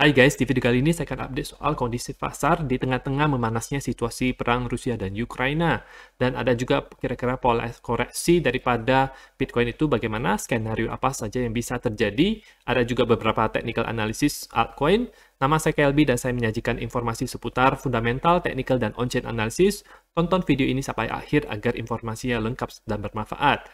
Hai guys, di video kali ini saya akan update soal kondisi pasar di tengah-tengah memanasnya situasi perang Rusia dan Ukraina. Dan ada juga kira-kira pola koreksi daripada Bitcoin itu bagaimana, skenario apa saja yang bisa terjadi. Ada juga beberapa technical analysis altcoin. Nama saya KLB dan saya menyajikan informasi seputar fundamental, technical, dan on-chain analysis. Tonton video ini sampai akhir agar informasinya lengkap dan bermanfaat.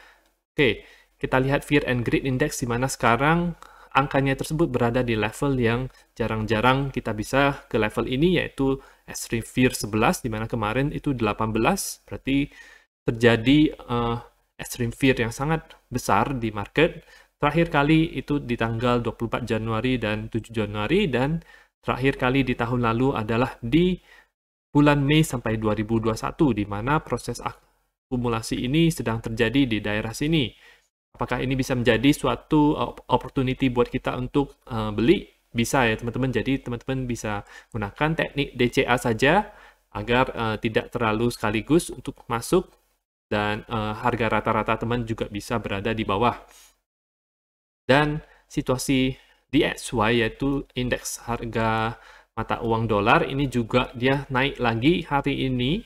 Oke, kita lihat Fear and Greed Index di mana sekarang angkanya tersebut berada di level yang jarang-jarang kita bisa ke level ini, yaitu Extreme Fear 11, di mana kemarin itu 18, berarti terjadi Extreme Fear yang sangat besar di market. Terakhir kali itu di tanggal 24 Januari dan 7 Januari, dan terakhir kali di tahun lalu adalah di bulan Mei sampai 2021, di mana proses akumulasi ini sedang terjadi di daerah sini. Apakah ini bisa menjadi suatu opportunity buat kita untuk beli? Bisa ya teman-teman. Jadi teman-teman bisa gunakan teknik DCA saja agar tidak terlalu sekaligus untuk masuk dan harga rata-rata teman juga bisa berada di bawah. Dan situasi DXY yaitu indeks harga mata uang dolar ini juga dia naik lagi hari ini.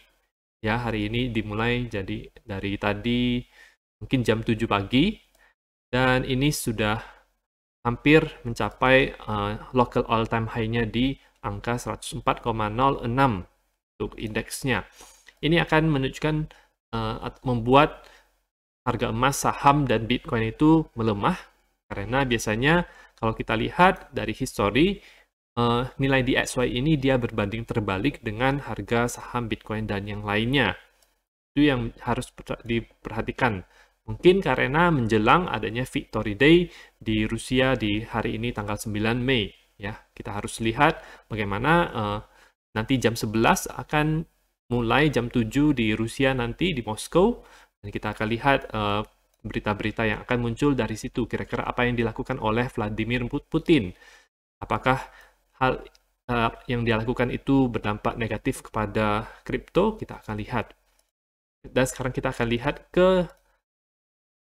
Ya, hari ini dimulai jadi dari tadi mungkin jam 7 pagi, dan ini sudah hampir mencapai local all time high-nya di angka 104,06 untuk indeksnya. Ini akan menunjukkan membuat harga emas, saham, dan Bitcoin itu melemah, karena biasanya kalau kita lihat dari histori, nilai DXY ini dia berbanding terbalik dengan harga saham Bitcoin dan yang lainnya. Itu yang harus diperhatikan. Mungkin karena menjelang adanya Victory Day di Rusia di hari ini tanggal 9 Mei. Ya, kita harus lihat bagaimana nanti jam 11 akan mulai jam 7 di Rusia nanti di Moskow. Dan kita akan lihat berita-berita yang akan muncul dari situ. Kira-kira apa yang dilakukan oleh Vladimir Putin. Apakah hal yang dilakukan itu berdampak negatif kepada kripto? Kita akan lihat. Dan sekarang kita akan lihat ke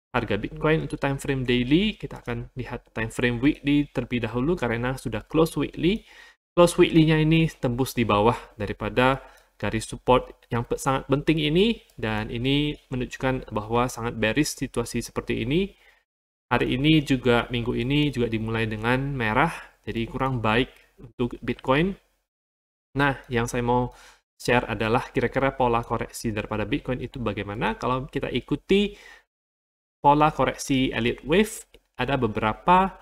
harga Bitcoin untuk time frame daily. Kita akan lihat time frame weekly terlebih dahulu karena sudah close weekly. Close weekly-nya ini tembus di bawah daripada garis support yang sangat penting ini, dan ini menunjukkan bahwa sangat bearish situasi seperti ini. Hari ini juga, minggu ini juga dimulai dengan merah, jadi kurang baik untuk Bitcoin. Nah, yang saya mau share adalah kira-kira pola koreksi daripada Bitcoin itu bagaimana. Kalau kita ikuti pola koreksi Elliott Wave, ada beberapa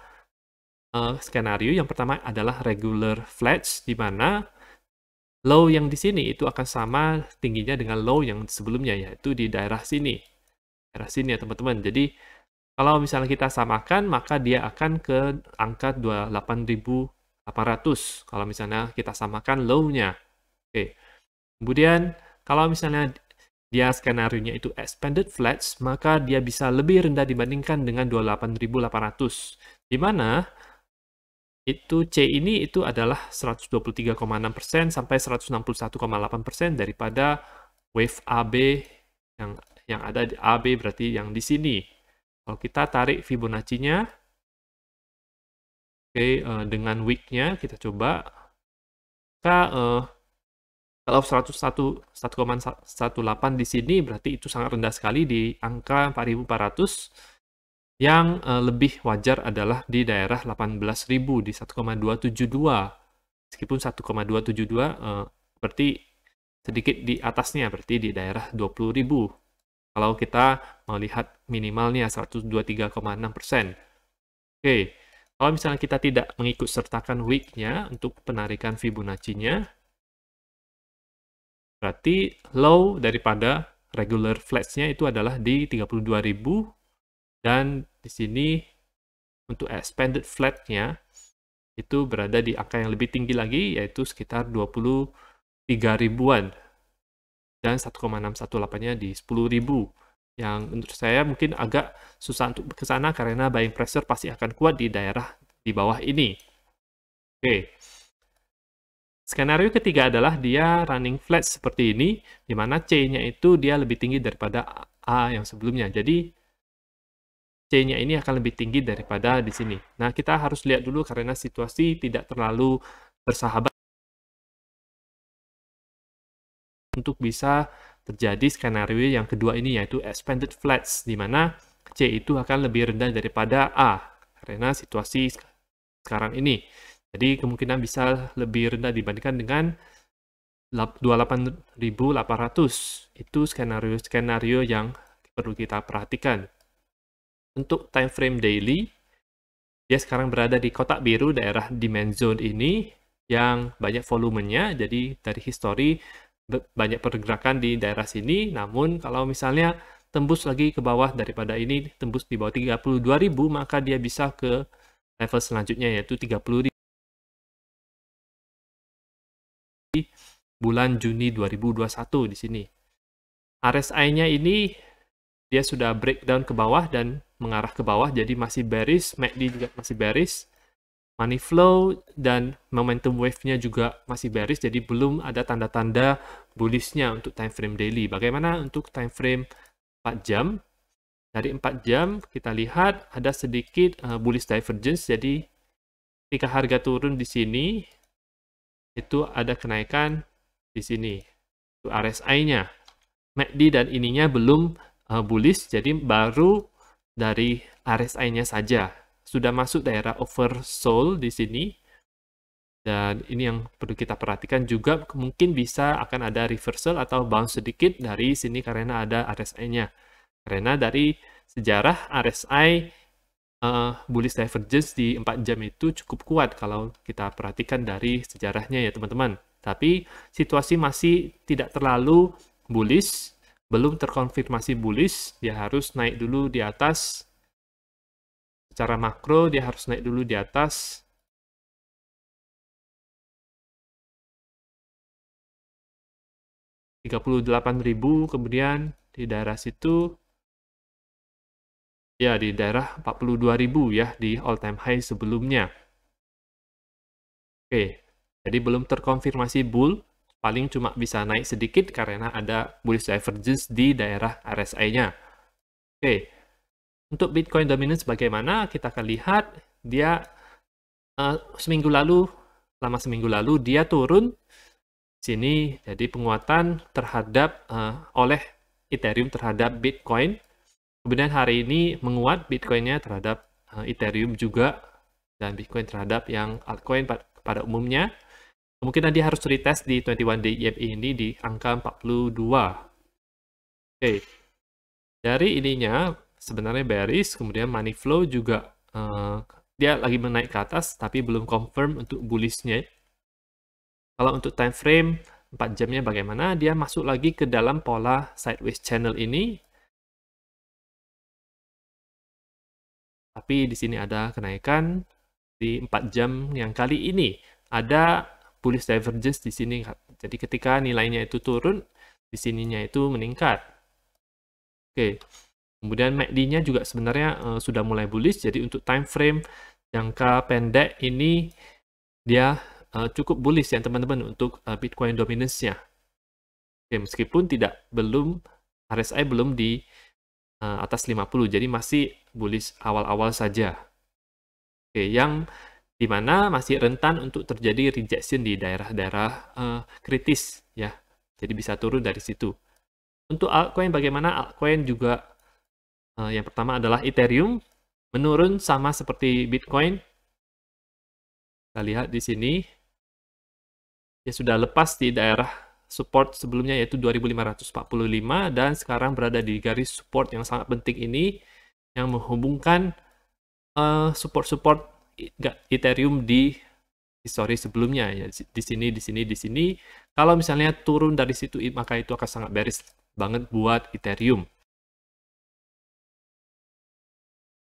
skenario. Yang pertama adalah regular flats, di mana low yang di sini itu akan sama tingginya dengan low yang sebelumnya, yaitu di daerah sini. Daerah sini ya teman-teman. Jadi kalau misalnya kita samakan, maka dia akan ke angka 28.800. Kalau misalnya kita samakan low-nya. Oke. Kemudian kalau misalnya dia skenario-nya itu expanded flats, maka dia bisa lebih rendah dibandingkan dengan 28.800. Di mana itu C ini itu adalah 123,6% sampai 161,8% daripada wave AB yang ada di AB, berarti yang di sini. Kalau kita tarik Fibonacci-nya, oke, dengan week-nya kita coba, maka kalau 101,18 di sini berarti itu sangat rendah sekali di angka 4.400. Yang lebih wajar adalah di daerah 18.000 di 1,272. Meskipun 1,272 berarti sedikit di atasnya, berarti di daerah 20.000. Kalau kita mau lihat minimalnya 123,6%. Oke, kalau misalnya kita tidak mengikut sertakan week-nya untuk penarikan Fibonacci-nya, berarti low daripada regular flats-nya itu adalah di 32.000, dan di sini untuk expanded flat-nya itu berada di angka yang lebih tinggi lagi, yaitu sekitar 23.000-an, dan 1,618-nya di 10.000. Yang menurut saya mungkin agak susah untuk ke sana karena buying pressure pasti akan kuat di daerah di bawah ini. Oke. Skenario ketiga adalah dia running flat seperti ini, di mana C-nya itu dia lebih tinggi daripada A yang sebelumnya. Jadi C-nya ini akan lebih tinggi daripada di sini. Nah, kita harus lihat dulu karena situasi tidak terlalu bersahabat untuk bisa terjadi skenario yang kedua ini, yaitu expanded flats, di mana C itu akan lebih rendah daripada A karena situasi sekarang ini. Jadi kemungkinan bisa lebih rendah dibandingkan dengan 28.800. Itu skenario yang perlu kita perhatikan. Untuk time frame daily, dia sekarang berada di kotak biru daerah demand zone ini yang banyak volumenya. Jadi dari histori banyak pergerakan di daerah sini. Namun kalau misalnya tembus lagi ke bawah daripada ini, tembus di bawah 32.000, maka dia bisa ke level selanjutnya yaitu 30.000 bulan Juni 2021 di sini. RSI-nya ini dia sudah breakdown ke bawah dan mengarah ke bawah, jadi masih bearish. MACD juga masih bearish. Money flow dan momentum wave-nya juga masih bearish, jadi belum ada tanda-tanda bullish-nya untuk time frame daily. Bagaimana untuk time frame 4 jam? Dari 4 jam kita lihat ada sedikit bullish divergence, jadi ketika harga turun di sini itu ada kenaikan di sini. Itu RSI-nya. MACD dan ininya belum bullish, jadi baru dari RSI-nya saja. Sudah masuk daerah oversold di sini. Dan ini yang perlu kita perhatikan juga, mungkin bisa akan ada reversal atau bounce sedikit dari sini karena ada RSI-nya. Karena dari sejarah RSI bullish divergence di 4 jam itu cukup kuat kalau kita perhatikan dari sejarahnya ya teman-teman. Tapi situasi masih tidak terlalu bullish, belum terkonfirmasi bullish, dia harus naik dulu di atas. Secara makro dia harus naik dulu di atas 38.000, kemudian di daerah situ ya di daerah 42.000 ya di all time high sebelumnya. Oke, jadi belum terkonfirmasi bull, paling cuma bisa naik sedikit karena ada bullish divergence di daerah RSI-nya. Oke, untuk Bitcoin dominance bagaimana? Kita akan lihat dia selama seminggu lalu dia turun sini, jadi penguatan terhadap oleh Ethereum terhadap Bitcoin. Kemudian hari ini menguat Bitcoin-nya terhadap Ethereum juga, dan Bitcoin terhadap yang altcoin pada umumnya. Kemungkinan dia harus retest di 21-day EMA ini di angka 42. Oke, dari ininya sebenarnya bearish, kemudian money flow juga dia lagi menaik ke atas, tapi belum confirm untuk bullish-nya. Kalau untuk time frame 4 jamnya bagaimana? Dia masuk lagi ke dalam pola sideways channel ini. Tapi di sini ada kenaikan di 4 jam yang kali ini. Ada bullish divergence di sini. Jadi ketika nilainya itu turun, di sininya itu meningkat. Oke. Kemudian MACD-nya juga sebenarnya sudah mulai bullish. Jadi untuk time frame jangka pendek ini dia cukup bullish ya teman-teman untuk Bitcoin dominance-nya. Oke, meskipun RSI belum di atas 50, jadi masih bullish awal-awal saja. Oke, yang dimana masih rentan untuk terjadi rejection di daerah-daerah kritis ya. Jadi bisa turun dari situ. Untuk altcoin bagaimana? Altcoin juga yang pertama adalah Ethereum menurun sama seperti Bitcoin. Kita lihat di sini dia sudah lepas di daerah support sebelumnya yaitu 2545 dan sekarang berada di garis support yang sangat penting ini yang menghubungkan support-support Ethereum di histori sebelumnya ya, di sini. Kalau misalnya turun dari situ maka itu akan sangat bearish banget buat Ethereum.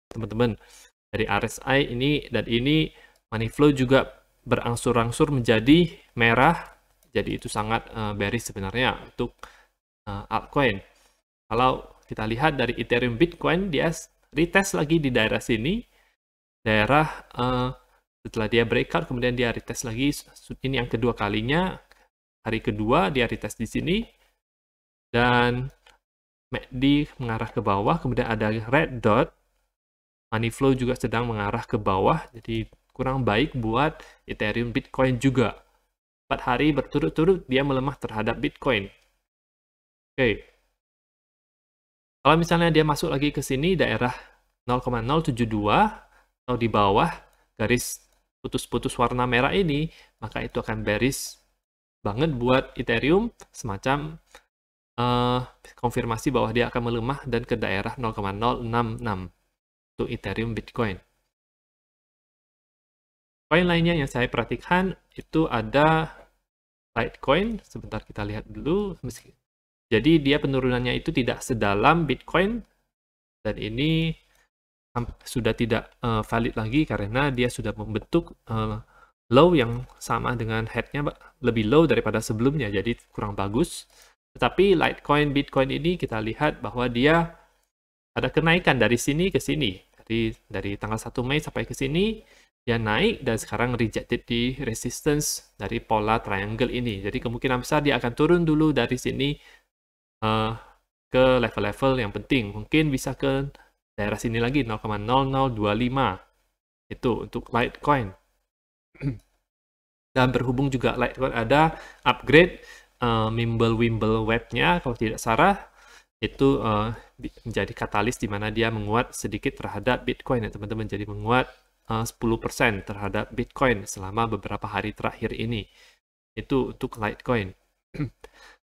Teman-teman, dari RSI ini dan ini money flow juga berangsur-angsur menjadi merah. Jadi itu sangat bearish sebenarnya untuk altcoin. Kalau kita lihat dari Ethereum Bitcoin, dia retest lagi di daerah sini. Daerah setelah dia breakout, kemudian dia retest lagi. Ini yang kedua kalinya. Hari kedua dia retest di sini. Dan MACD mengarah ke bawah, kemudian ada red dot. money flow juga sedang mengarah ke bawah, jadi kurang baik buat Ethereum Bitcoin juga. 4 hari berturut-turut dia melemah terhadap Bitcoin. Oke. Kalau misalnya dia masuk lagi ke sini daerah 0,072 atau di bawah garis putus-putus warna merah ini, maka itu akan bearish banget buat Ethereum, semacam konfirmasi bahwa dia akan melemah dan ke daerah 0,066 untuk Ethereum Bitcoin. Koin lainnya yang saya perhatikan itu ada Litecoin. Sebentar kita lihat dulu. Jadi dia penurunannya itu tidak sedalam Bitcoin, dan ini sudah tidak valid lagi karena dia sudah membentuk low yang sama dengan head-nya lebih low daripada sebelumnya, jadi kurang bagus. Tetapi Litecoin Bitcoin ini kita lihat bahwa dia ada kenaikan dari sini ke sini. Dari tanggal 1 Mei sampai ke sini, dia naik dan sekarang rejected di resistance dari pola triangle ini. Jadi kemungkinan besar dia akan turun dulu dari sini ke level-level yang penting. Mungkin bisa ke daerah sini lagi, 0,0025. Itu untuk Litecoin. Dan berhubung juga Litecoin ada upgrade Mimblewimble webnya, kalau tidak salah, itu menjadi katalis di mana dia menguat sedikit terhadap Bitcoin ya teman-teman. Jadi menguat 10% terhadap Bitcoin selama beberapa hari terakhir ini. Itu untuk Litecoin.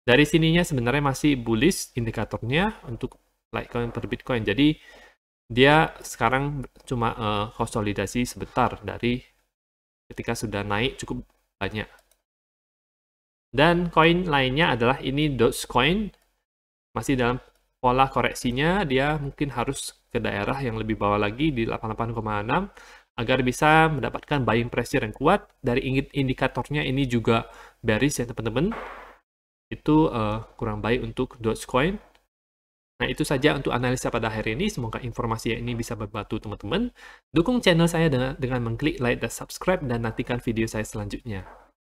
Dari sininya sebenarnya masih bullish indikatornya untuk Litecoin per Bitcoin. Jadi dia sekarang cuma konsolidasi sebentar dari ketika sudah naik cukup banyak. Dan koin lainnya adalah ini Dogecoin. Masih dalam pola koreksinya, dia mungkin harus ke daerah yang lebih bawah lagi di 88,6 agar bisa mendapatkan buying pressure yang kuat. Dari indikatornya ini juga bearish ya teman-teman. Itu kurang baik untuk Dogecoin. Nah, itu saja untuk analisa pada hari ini. Semoga informasi ini bisa membantu teman-teman. Dukung channel saya dengan mengklik like dan subscribe, dan nantikan video saya selanjutnya.